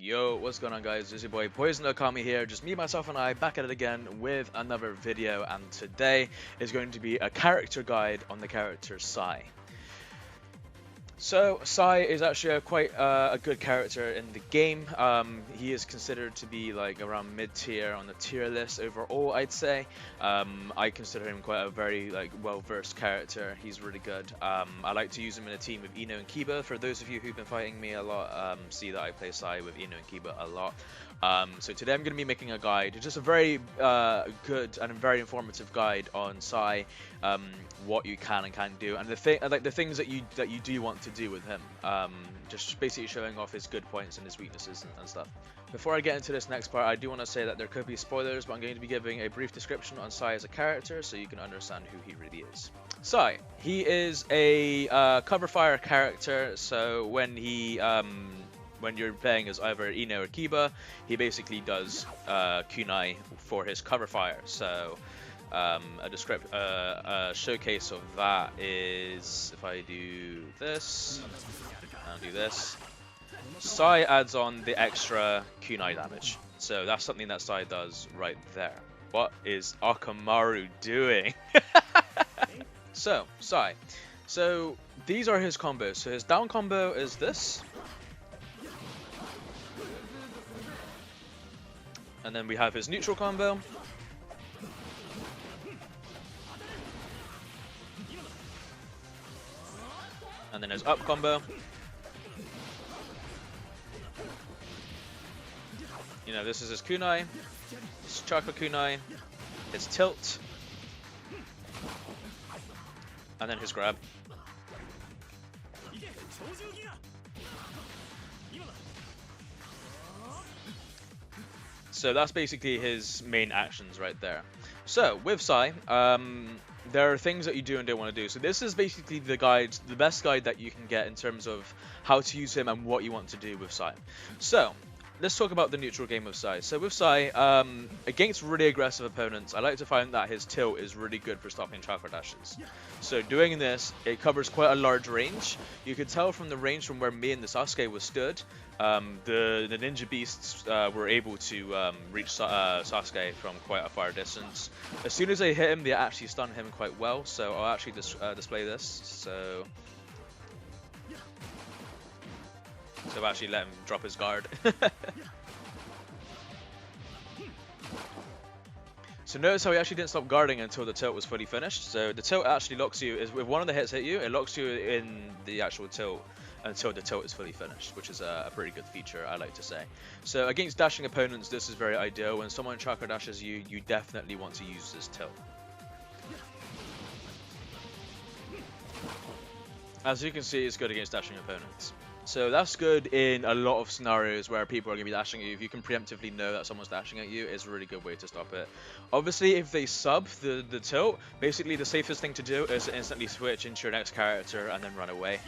Yo, what's going on guys? It's your boy Poison Okami here, just me, myself and I back at it again with another video, and today is going to be a character guide on the character Sai. So, Sai is actually quite a good character in the game. He is considered to be like around mid-tier on the tier list overall, I'd say. I consider him quite a very well-versed character. He's really good. I like to use him in a team with Ino and Kiba. For those of you who've been fighting me a lot, see that I play Sai with Ino and Kiba a lot. So today I'm going to be making a guide, just a very good and very informative guide on Sai, what you can and can't do, and the things that you do want to do with him. Just basically showing off his good points and his weaknesses and stuff. Before I get into this next part, I do want to say that there could be spoilers, but I'm going to be giving a brief description on Sai as a character so you can understand who he really is. Sai, he is a cover fire character, so when you're playing as either Ino or Kiba, he basically does kunai for his cover fire. So a showcase of that is if I do this and do this, Sai adds on the extra kunai damage. So that's something that Sai does right there. What is Akamaru doing? So Sai, so these are his combos. So his down combo is this. And then we have his neutral combo. And then his up combo. You know, this is his kunai, his chakra kunai, his tilt, and then his grab. So that's basically his main actions right there. So with Sai, there are things that you do and don't want to do. So this is basically the best guide that you can get in terms of how to use him and what you want to do with Sai. So let's talk about the neutral game of Sai. So with Sai, against really aggressive opponents, I like to find that his tilt is really good for stopping chakra dashes. So doing this, it covers quite a large range. You could tell from the range from where me and the Sasuke was stood, the ninja beasts were able to reach Sasuke from quite a far distance. As soon as they hit him, they actually stun him quite well. So I'll actually display this. So I've actually let him drop his guard. So notice how he actually didn't stop guarding until the tilt was fully finished. So the tilt actually locks you, if one of the hits hit you, it locks you in the actual tilt until the tilt is fully finished, which is a pretty good feature, I like to say. So against dashing opponents, this is very ideal. When someone chakra dashes you, you definitely want to use this tilt. As you can see, it's good against dashing opponents. So that's good in a lot of scenarios where people are going to be dashing at you. If you can preemptively know that someone's dashing at you, it's a really good way to stop it. Obviously, if they sub the tilt, basically the safest thing to do is to instantly switch into your next character and then run away.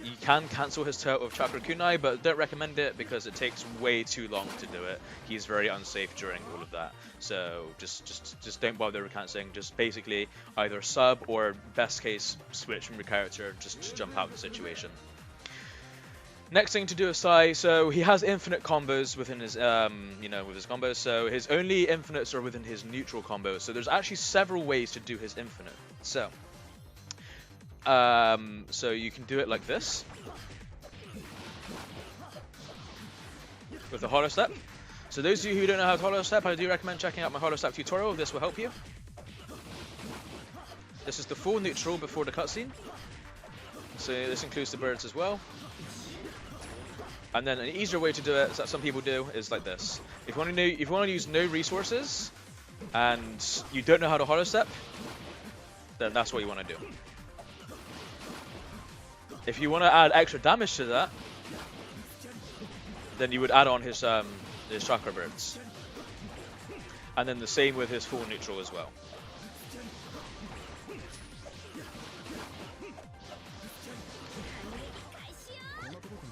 You can cancel his tilt with chakra kunai, but don't recommend it because it takes way too long to do it. He's very unsafe during all of that. So just don't bother cancelling. Just basically either sub or best case switch from your character just to jump out of the situation. Next thing to do is Sai, so he has infinite combos within his, with his combos. So his only infinites are within his neutral combos. So there's actually several ways to do his infinite. So you can do it like this with the hollow step. So those of you who don't know how to hollow step, I do recommend checking out my hollow step tutorial. This will help you. This is the full neutral before the cutscene. So this includes the birds as well. And then an easier way to do it, that some people do, is like this. If you want to use no resources and you don't know how to hollow step, then that's what you want to do. If you want to add extra damage to that, then you would add on his chakra birds. And then the same with his full neutral as well.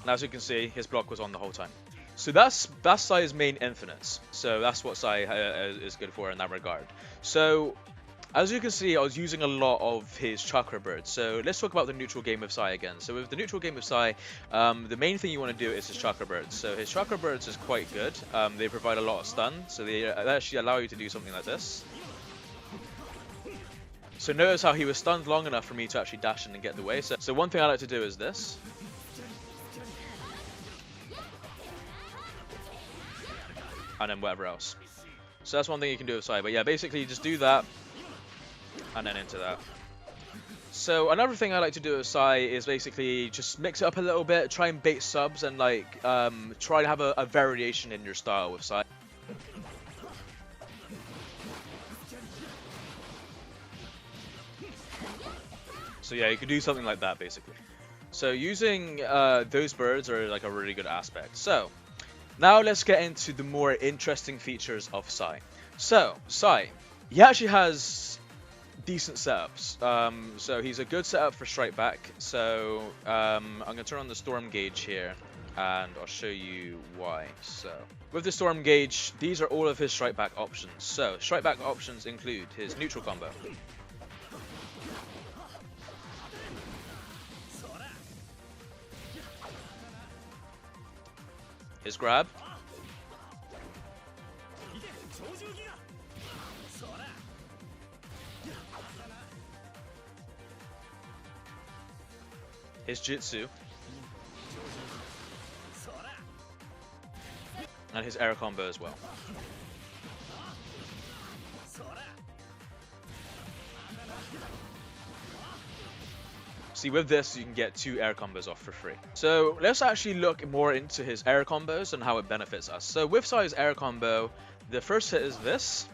And as you can see, his block was on the whole time. So that's Sai's main infinites. So that's what Sai is good for in that regard. So As you can see, I was using a lot of his chakra birds. So let's talk about the neutral game of Sai again. So with the neutral game of Sai, the main thing you want to do is his chakra birds. So his chakra birds is quite good. They provide a lot of stun, so they actually allow you to do something like this. So notice how he was stunned long enough for me to actually dash in and get the way. So one thing I like to do is this. And then whatever else. So that's one thing you can do with Sai. But yeah, basically just do that. And then into that. So another thing I like to do with Sai is basically just mix it up a little bit, try and bait subs, and like try to have a variation in your style with Sai. So yeah, you can do something like that basically. So using those birds are like a really good aspect. So now let's get into the more interesting features of Sai. So Sai, he actually has decent setups. So he's a good setup for strike back. So I'm going to turn on the storm gauge here and I'll show you why. So with the storm gauge, these are all of his strike back options. So strike back options include his neutral combo, his grab, his jutsu, and his air combo as well. See, with this, you can get 2 air combos off for free. So let's actually look more into his air combos and how it benefits us. So with Sai's air combo, the first hit is this,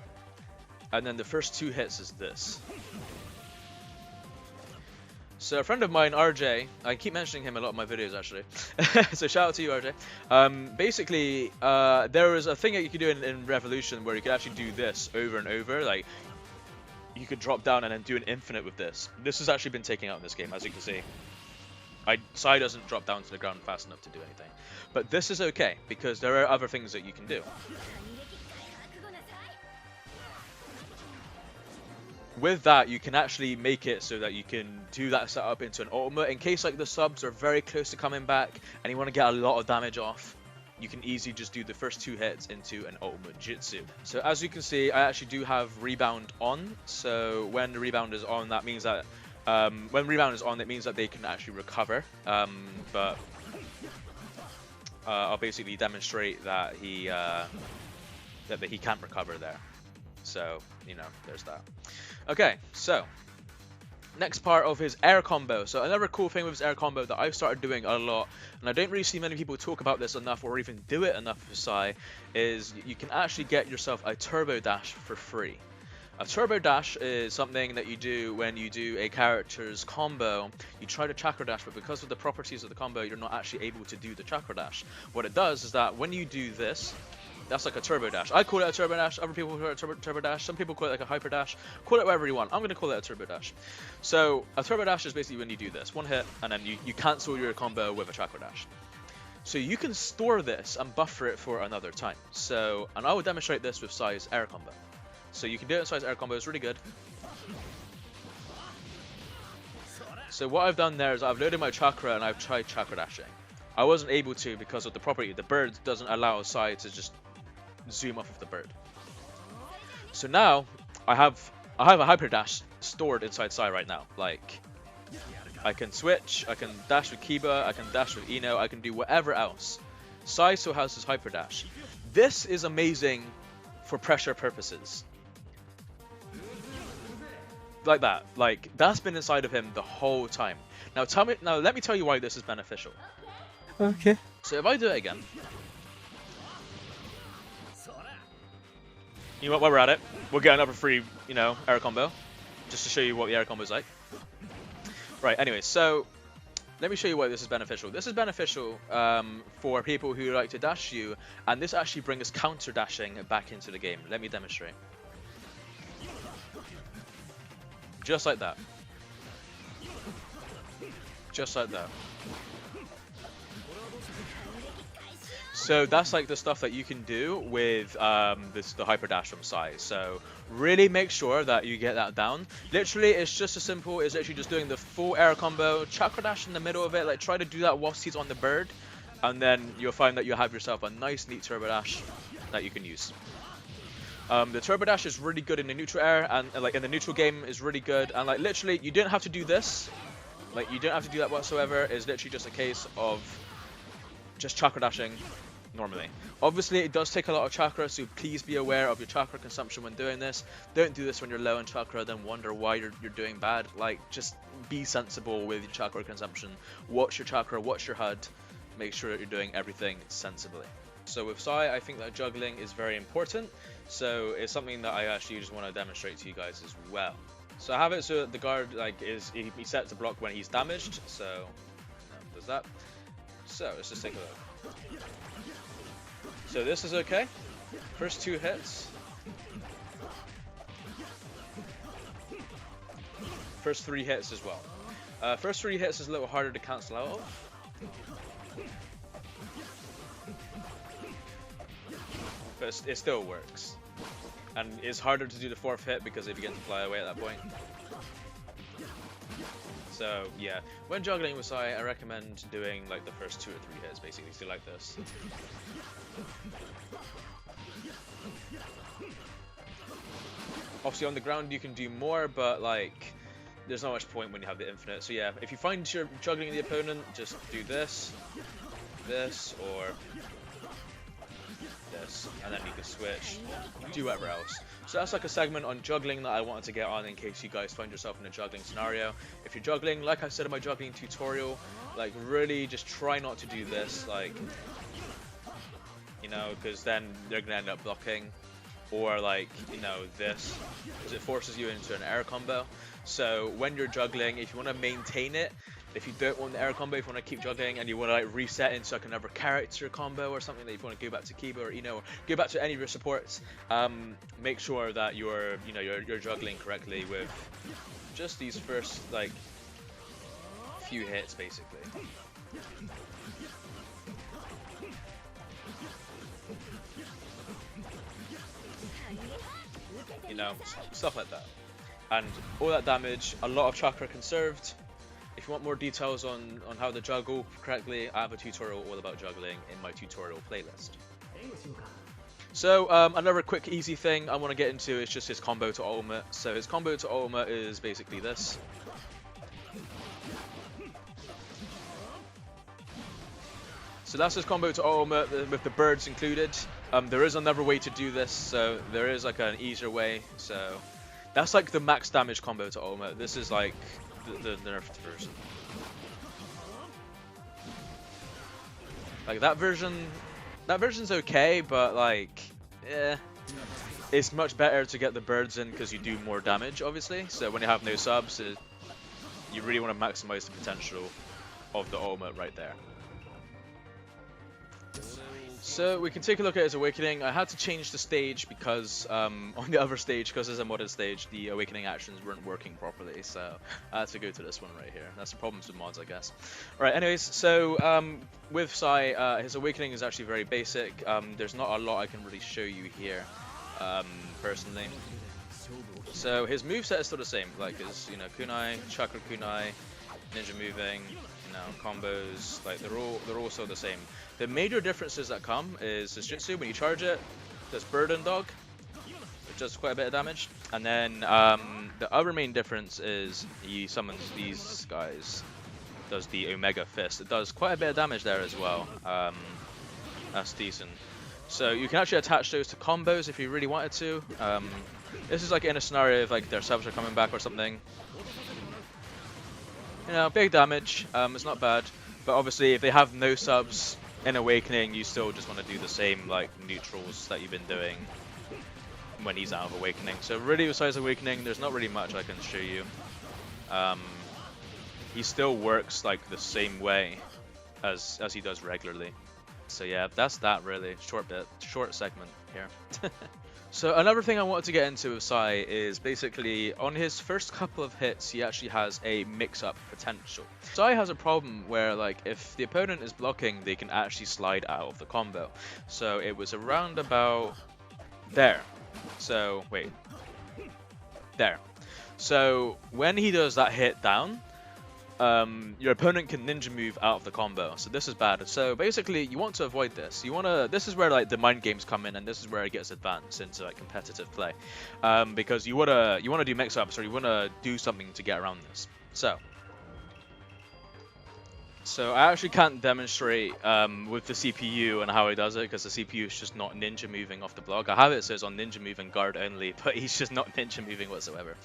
and then the first 2 hits is this. So a friend of mine, RJ, I keep mentioning him a lot in my videos actually, so shout out to you, RJ. Basically, there was a thing that you could do in Revolution where you could actually do this over and over, like you could drop down and then do an infinite with this. This has actually been taken out in this game, as you can see. Sai doesn't drop down to the ground fast enough to do anything. But this is okay, because there are other things that you can do. With that, you can actually make it so that you can do that setup into an ultimate. In case like the subs are very close to coming back and you want to get a lot of damage off, you can easily just do the first 2 hits into an ultimate jutsu. So as you can see, I actually do have rebound on. So when the rebound is on, that means that it means that they can actually recover. But I'll basically demonstrate that he can't recover there. So, you know, there's that. Okay, so next part of his air combo. So another cool thing with his air combo that I've started doing a lot, and I don't really see many people talk about this enough or even do it enough for Sai, is you can actually get yourself a turbo dash for free. A turbo dash is something that you do when you do a character's combo. You try to chakra dash, but because of the properties of the combo, you're not actually able to do the chakra dash. What it does is that when you do this, that's like a turbo dash. I call it a turbo dash. Other people call it a turbo dash. Some people call it like a hyper dash. Call it whatever you want. I'm going to call it a turbo dash. So a turbo dash is basically when you do this. 1 hit, and then you cancel your combo with a chakra dash. So you can store this and buffer it for another time. So, and I will demonstrate this with Sai's air combo. So you can do it in Sai's air combo. It's really good. So what I've done there is I've loaded my chakra and I've tried chakra dashing. I wasn't able to because of the property. The bird doesn't allow Sai to just zoom off of the bird. So now I have a hyper dash stored inside Sai right now. Like I can switch, I can dash with Kiba, I can dash with Ino, I can do whatever else. Sai still has his hyper dash. This is amazing for pressure purposes. Like that. Like that's been inside of him the whole time. Now let me tell you why this is beneficial. Okay. So if I do it again, you know what, while we're at it, we'll get another free, air combo, just to show you what the air combo is like. Right, anyway, so let me show you why this is beneficial. This is beneficial for people who like to dash you, and this actually brings counter dashing back into the game. Let me demonstrate. Just like that. Just like that. So that's like the stuff that you can do with the hyper dash from Sai. So really make sure that you get that down. Literally, it's just as simple as actually just doing the full air combo, chakra dash in the middle of it. Like try to do that whilst he's on the bird, and then you'll find that you have yourself a nice, neat turbo dash that you can use. The turbo dash is really good in the neutral air, and like in the neutral game is really good. And like literally, you don't have to do this. Like you don't have to do that whatsoever. It's literally just a case of just chakra dashing normally. Obviously, it does take a lot of chakra, so please be aware of your chakra consumption when doing this. Don't do this when you're low in chakra, then wonder why you're doing bad. Like, just be sensible with your chakra consumption. Watch your chakra, watch your HUD. Make sure that you're doing everything sensibly. So with Sai, I think that juggling is very important. So it's something that I actually just want to demonstrate to you guys as well. So I have it so that the guard like he's set to block when he's damaged. So does that. So let's just take a look. So this is okay. First 2 hits. First 3 hits as well. First 3 hits is a little harder to cancel out of. But it still works. And it's harder to do the 4th hit because they begin to fly away at that point. So yeah, when juggling with Sai, I recommend doing like the first 2 or 3 hits basically, so like this. Obviously on the ground you can do more, but like there's not much point when you have the infinite. So yeah, if you find you're juggling the opponent, just do this, or this, and then you can switch, do whatever else. So that's like a segment on juggling that I wanted to get on in case you guys find yourself in a juggling scenario. If you're juggling, like I said in my juggling tutorial, like really just try not to do this, like, you know, because then they're gonna end up blocking, or like, you know, this, because it forces you into an air combo. So when you're juggling, if you want to maintain it, if you don't want the air combo, if you want to keep juggling and you want to like reset into like another character combo or something, that if you want to go back to Kiba or Ino, or go back to any of your supports, make sure that you're juggling correctly with just these first like few hits basically. You know, stuff like that. And all that damage, a lot of chakra conserved. If you want more details on how to juggle correctly, I have a tutorial all about juggling in my tutorial playlist. So another quick easy thing I want to get into is just his combo to ultimate. So his combo to ultimate is basically this. So that's his combo to ultimate with the birds included. There is another way to do this, so there is like an easier way. So that's like the max damage combo to ultimate. This is like the nerfed version. Like that version's okay, but like, it's much better to get the birds in because you do more damage, obviously. So when you have no subs, you really want to maximize the potential of the ultimate right there. So we can take a look at his awakening. I had to change the stage because on the other stage, because it's a modded stage, the awakening actions weren't working properly. So I had to go to this one right here. That's the problems with mods, I guess. Alright, anyways, so with Sai, his awakening is actually very basic. There's not a lot I can really show you here, personally. So his moveset is still the same, like his, you know, kunai, chakra kunai, ninja moving, you know, combos, like they're all still the same. The major differences that come is his jutsu, when you charge it, does burden dog, which does quite a bit of damage. And then the other main difference is he summons these guys, does the Omega Fist. It does quite a bit of damage there as well. That's decent. So you can actually attach those to combos if you really wanted to. This is like in a scenario if like their subs are coming back or something. You know, big damage, it's not bad. But obviously if they have no subs in Awakening, you still just want to do the same like neutrals that you've been doing when he's out of Awakening. So really besides Awakening, there's not really much I can show you. He still works like the same way as he does regularly. So yeah, that's that really. Short segment here. So another thing I wanted to get into with Sai is basically on his first couple of hits, he actually has a mix-up potential. Sai has a problem where like if the opponent is blocking, they can actually slide out of the combo. So it was around about there. So wait, there. So when he does that hit down, your opponent can ninja move out of the combo, so this is bad. So basically, you want to avoid this. This is where like the mind games come in, and this is where it gets advanced into like competitive play, because you wanna do mix ups or you wanna do something to get around this. So I actually can't demonstrate with the CPU and how he does it because the CPU is just not ninja moving off the block. I have it says on ninja moving guard only, but he's just not ninja moving whatsoever.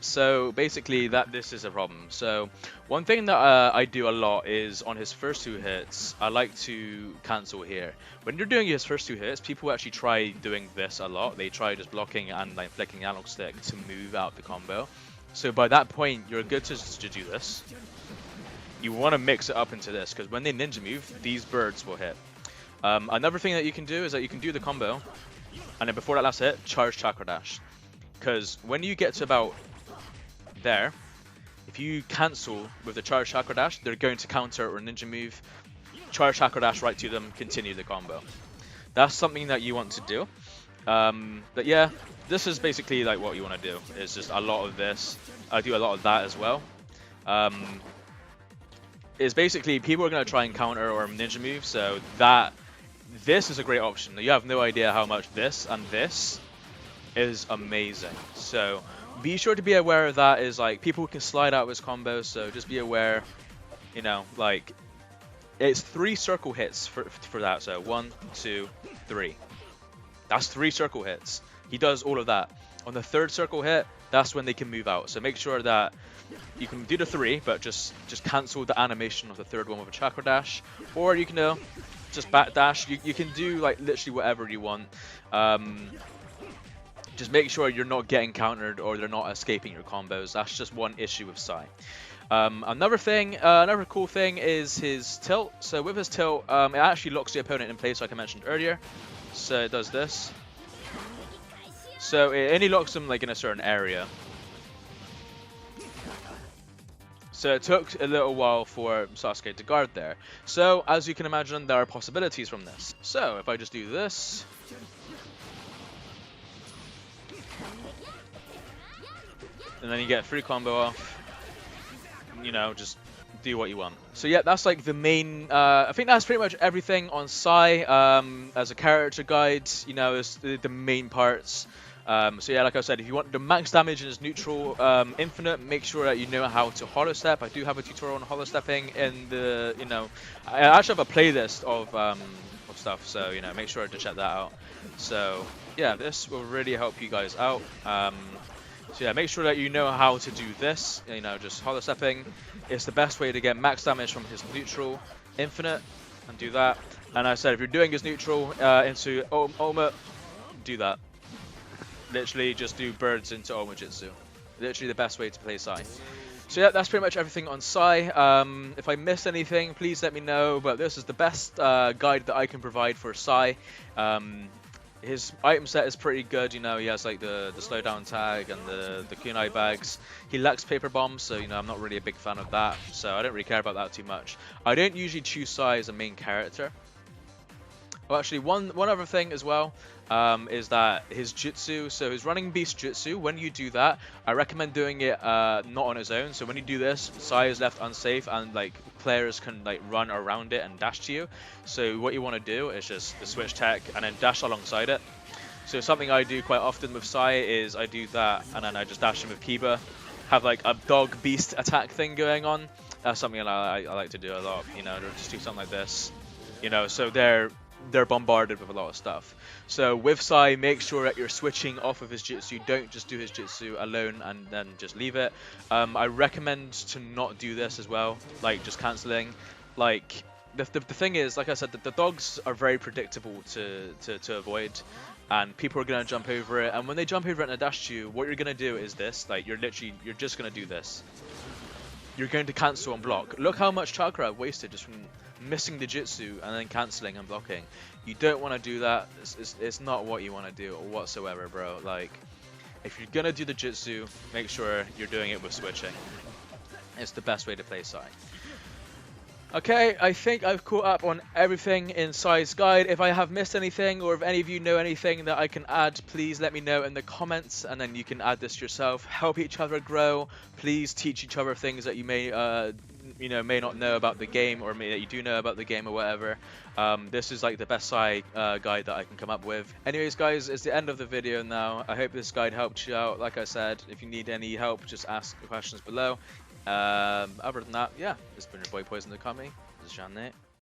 So basically this is a problem. So one thing that I do a lot is on his first 2 hits, I like to cancel here. When you're doing his first 2 hits, people actually try doing this a lot. They try just blocking and like flicking the analog stick to move out the combo. So by that point, you're good to do this. You want to mix it up into this, because when they ninja move, these birds will hit. Another thing that you can do is that you can do the combo, and then before that last hit, charge chakra dash. Because when you get to about there, if you cancel with the charge chakra dash, they're going to counter or ninja move, charge chakra dash right to them, continue the combo. That's something that you want to do. But yeah, this is basically like what you want to do. It's just a lot of this. I do a lot of that as well. Is basically people are going to try and counter or ninja move, so this is a great option. You have no idea how much this and this is amazing. So be sure to be aware of that. Is like people can slide out of his combos, so just be aware. You know, like it's 3 circle hits for that. So 1, 2, 3. That's 3 circle hits. He does all of that. On the 3rd circle hit, that's when they can move out. So make sure that you can do the 3, but just cancel the animation of the 3rd one with a chakra dash, or you can just back dash. You can do like literally whatever you want. Just make sure you're not getting countered or they're not escaping your combos. That's just one issue with Sai. Another cool thing is his tilt. So with his tilt, it actually locks the opponent in place, like I mentioned earlier. So it does this. So it only locks them like in a certain area. So it took a little while for Sasuke to guard there. So as you can imagine, there are possibilities from this. So if I just do this, and then you get free combo off, you know, just do what you want. So yeah, that's like the main, I think that's pretty much everything on Sai as a character guide, you know, is the main parts. So yeah, like I said, if you want the max damage in his neutral infinite, make sure that you know how to holo step. I do have a tutorial on holo stepping in the, you know, I actually have a playlist of stuff, so you know, make sure to check that out. So yeah, this will really help you guys out. So yeah, make sure that you know how to do this, you know, just holo stepping. It's the best way to get max damage from his neutral infinite, and do that. And I said, if you're doing his neutral into Oma, do that. Literally just do birds into Oma Jutsu. Literally the best way to play Sai. So yeah, that's pretty much everything on Sai. If I missed anything, please let me know, but this is the best guide that I can provide for Sai. His item set is pretty good, you know, he has like the slowdown tag and the kunai bags. He lacks paper bombs, so you know, I'm not really a big fan of that, so I don't really care about that too much. I don't usually choose Sai as a main character. Oh, actually, one other thing as well is that his jutsu, so his running beast jutsu, when you do that, I recommend doing it not on his own. So when you do this, Sai is left unsafe and like players can like run around it and dash to you. So what you want to do is just the switch tech and then dash alongside it. So something I do quite often with Sai is I do that and then I just dash him with Kiba. Have like a dog beast attack thing going on. That's something that I like to do a lot, you know, just do something like this. You know, so they're bombarded with a lot of stuff. So with Sai, make sure that you're switching off of his jutsu. Don't just do his jutsu alone and then just leave it. I recommend to not do this as well, like just cancelling. Like the thing is, like I said, the dogs are very predictable to avoid, and people are gonna jump over it. And when they jump over it and dash you, what you're gonna do is this. Like you're just gonna do this. You're going to cancel and block. Look how much chakra I've wasted just from missing the jutsu and then canceling and blocking. You don't want to do that. It's not what you want to do whatsoever, bro. Like, if you're gonna do the jutsu, make sure you're doing it with switching. It's the best way to play Sai. Okay, I think I've caught up on everything in Sai's guide. If I have missed anything, or if any of you know anything that I can add, please let me know in the comments, and then you can add this yourself. Help each other grow. Please teach each other things that you may, may not know about the game, or that you do know about the game, or whatever. This is like the best Sai guide that I can come up with. Anyways, guys, it's the end of the video now. I hope this guide helped you out. Like I said, if you need any help, just ask the questions below. Other than that, yeah, it's been your boy Poison Okami. This is Jean Nate.